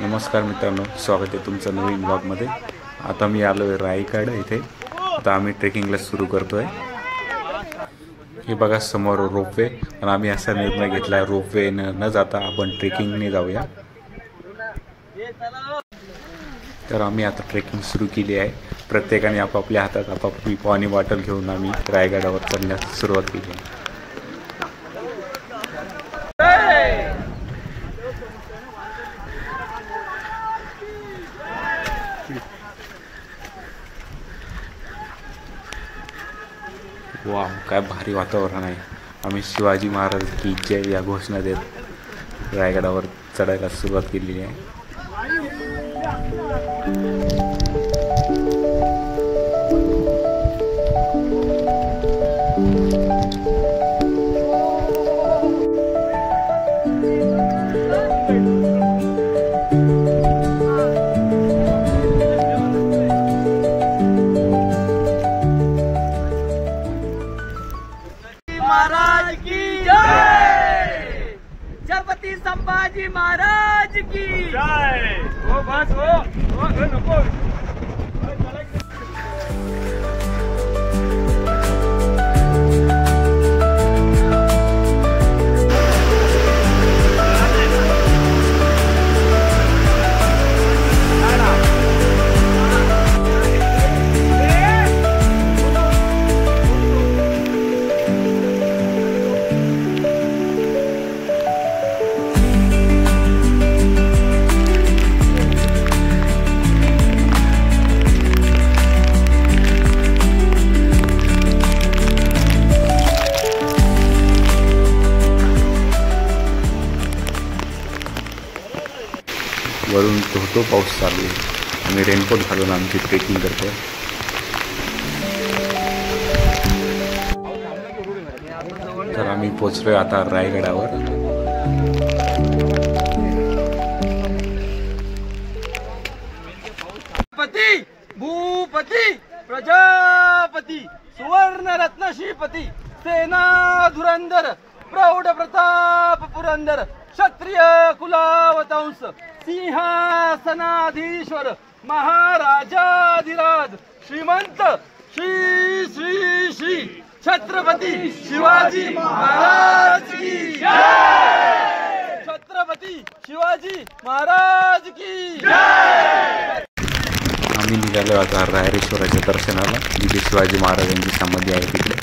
नमस्कार मित्रांनो, स्वागत आहे तुमचं नवीन ब्लॉगमध्ये। आता मी आलो आहे रायगड इथे। आता आम्ही ट्रेकिंगला सुरू करतोय। हे बघा समोर रोपवे, पण आम्ही असा निर्णय घेतला रोपवे न जाता आपण ट्रेकिंगने जाऊया। तर आम्ही आता ट्रेकिंग सुरू केली आहे। प्रत्येकाने आपापल्या हातात आपापली पाणी बॉटल घेऊन आम्ही रायगडावर चढण्यास सुरुवात केली आहे। वाह, काय भारी वातावरण आहे। आम्ही शिवाजी महाराज की जय या घोषणा देत रायगडावर चढायला सुरुवात केलेली आहे। महाराज की जय, छत्रपती संभाजी महाराज की जय। हो बस हो नको। वरून धोधो पाऊस चालू आहे। आम्ही रेनकोट घालून आमची ट्रेकिंग करतोय। तर आम्ही पोहोचलोय आता रायगडावर। पती भूपती प्रजापती सुवर्ण रत्न श्रीपती सेना धुरंधर प्रौढ प्रताप पुरंदर क्षत्रिय कुलावतंस सिंहासनाधीश्वर महाराजाधिराज श्रीमंत श्री श्री श्री छत्रपती शिवाजी महाराज की जय। छत्रपती शिवाजी महाराज की जय। आम्ही निघालो आता रायरेश्वराच्या दर्शनाला, जिथे शिवाजी महाराजांची समाधी आहे तिकडे।